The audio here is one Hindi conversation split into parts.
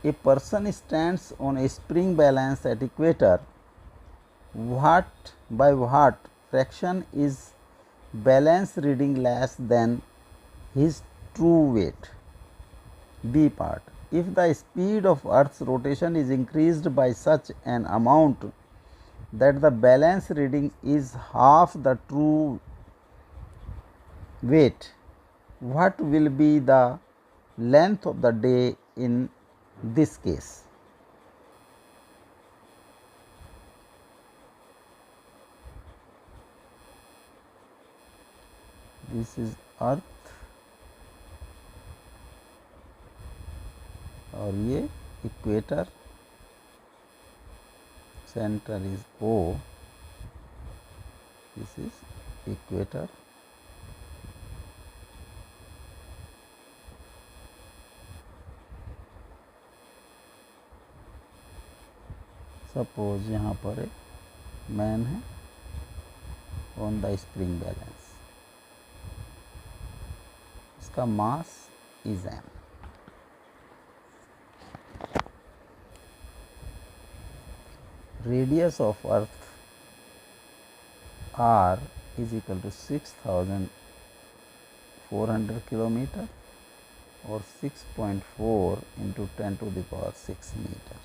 A person stands on a spring balance at equator. By what fraction is balance reading less than his true weight? B part. If the speed of Earth's rotation is increased by such an amount that the balance reading is half the true weight, what will be the length of the day in this case? This is Earth और ये equator, centre is O, this is equator. Suppose यहाँ पर एक मैन है ऑन द स्प्रिंग बैलेंस, इसका mass is m. Radius of earth r is equal to 6400 kilometre और 6.4 into 10 to the power 6 metre.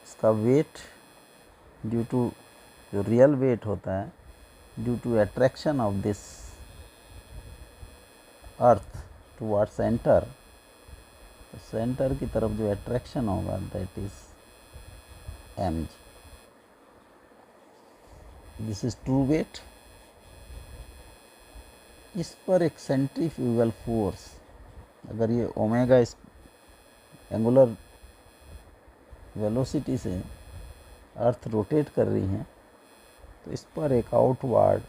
इसका वेट ड्यू टू, जो रियल वेट होता है, due to attraction of this earth toward centre, तो सेंटर की तरफ जो अट्रैक्शन होगा that is mg. This is true weight. इस पर एक सेंट्रीफ्यूगल फोर्स, अगर ये ओमेगा इस एंगुलर वेलोसिटी से अर्थ रोटेट कर रही है, तो इस पर एक आउटवर्ड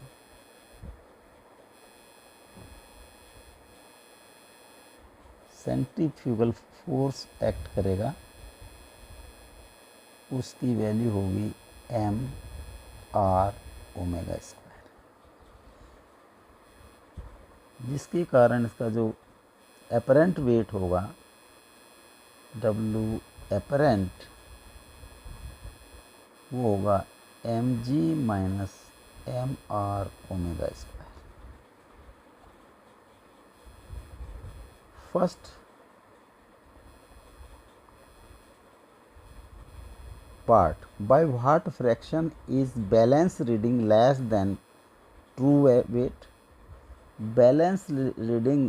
सेंट्रीफ्यूगल फोर्स एक्ट करेगा. उसकी वैल्यू होगी m r ओमेगा स्क्वायर, जिसके कारण इसका जो एपरेंट वेट होगा W एपरेंट, वो होगा mg minus mr omega square. First part, by what fraction is balance reading less than true weight? Balance reading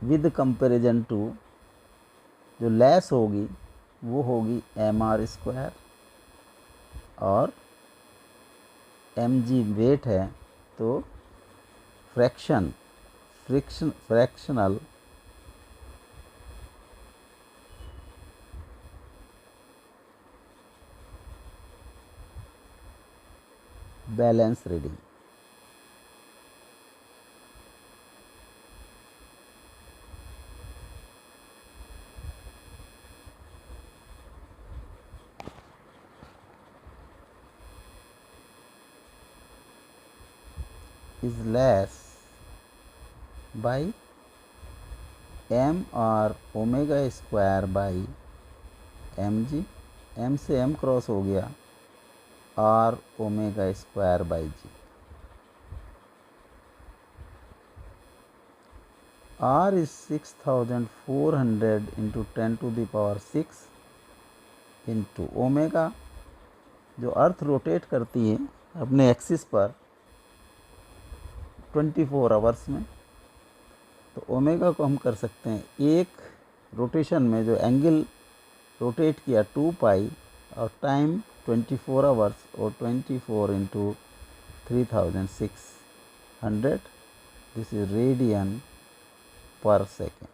with comparison to जो लेस होगी वो होगी mr स्क्वायर, और mg वेट है तो fractional balance reading. is less by mr omega square by mg. m से m क्रॉस हो गया, r omega square by g. r is 6400 into 10 to the power 6 into omega, जो अर्थ रोटेट करती है अपने एक्सिस पर 24 आवर्स में, तो ओमेगा को हम कर सकते हैं एक रोटेशन में जो एंगल रोटेट किया 2 पाई और टाइम 24 आवर्स, और 24 into 3600, this is radian per second.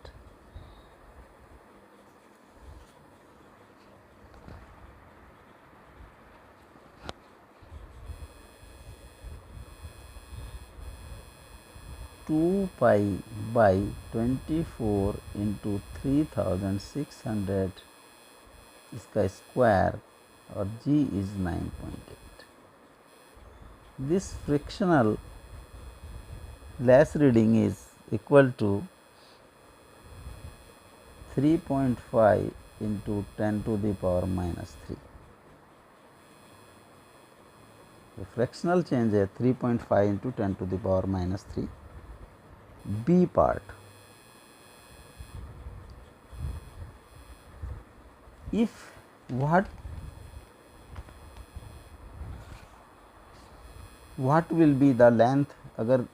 Two pi by 24 into 3600 इसका स्क्वायर, और g is 9.8. This frictional less reading is equal to 3.5 into 10 to the power minus 3. तो फ्रैक्शनल चेंज है 3.5 into 10 to the power minus 3. B part, if what will be the length, अगर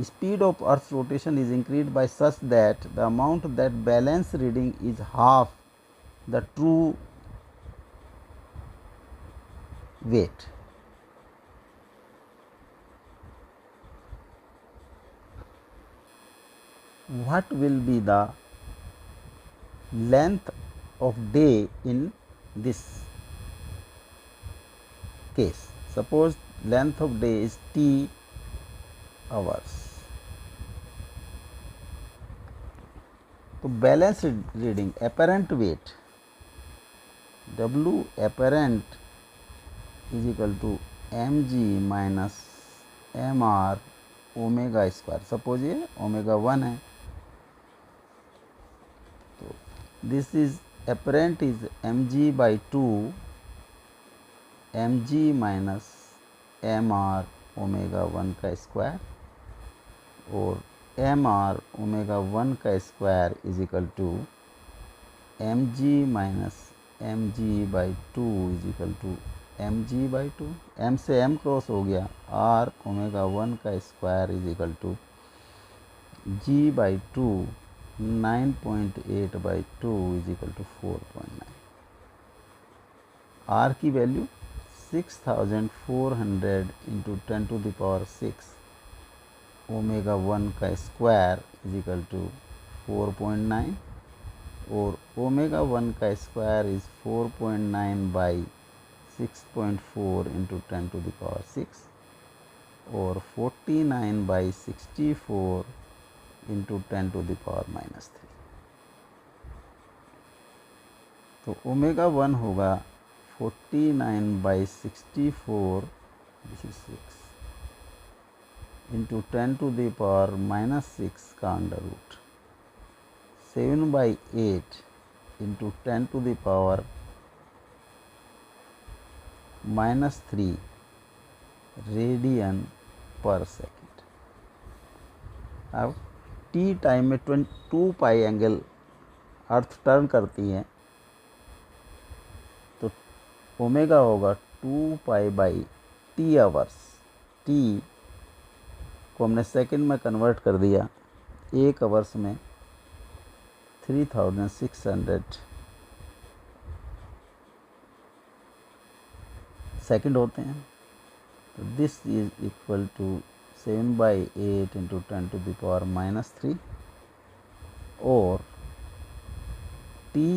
speed of earth's rotation is increased by such that the amount that balance reading is half the true weight. What will be the length of day in this case? Suppose length of day is t hours. तो balance reading apparent weight W apparent is equal to mg minus mr omega square. Suppose ये ओमेगा 1 है, तो this is apparent is mg by 2 mg minus mr omega 1 का स्क्वायर, और mr ओमेगा 1 का square is equal to mg minus mg by 2 is equal to mg by 2. m से m क्रॉस हो गया, r ओमेगा 1 का square is equal to g by 2 9.8 by 2 is equal to 4.9. r की value 6400 into 10 to the power 6 omega 1 का स्क्वायर इज इक्वल टू 4.9, और ओमेगा 1 का square is 4.9 by 6.4 into 10 to the power 6, और 49 by 64 into 10 to the power minus 3. तो ओमेगा 1 होगा 49 by 64, this is 6 into 10 to the power minus 6 का under root, 7 by 8 into 10 to the power minus 3 radian per second. अब टी टाइम में 2 पाई एंगल अर्थ टर्न करती है, तो ओमेगा होगा 2 pi by T hours. T को हमने सेकंड में कन्वर्ट कर दिया, एक आवर्स में 3600 सेकंड होते हैं. तो this is equal to 7 by 8 into 10 to the power minus 3, और T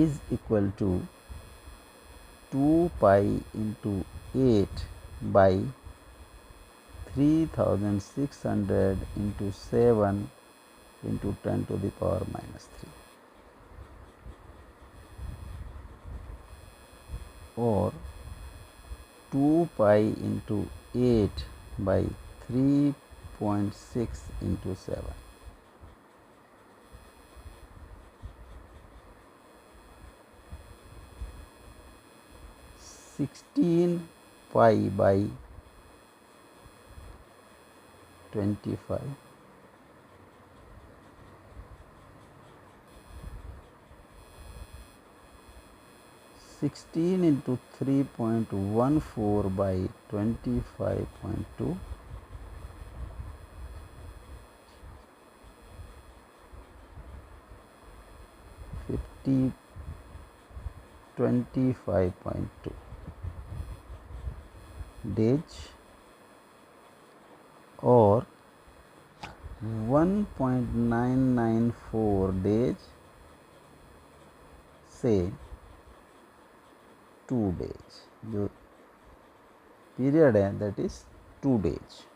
is equal to 2 pi into 8 by 3600 into 7 into 10 to the power minus 3, और 2 pi into 8 by 3.6 into 7. Sixteen pi by 25, 16 into 3.14 by 25.2, 25.2 days, और 1.994 डेज से 2 डेज, जो पीरियड है दैट इज 2 डेज.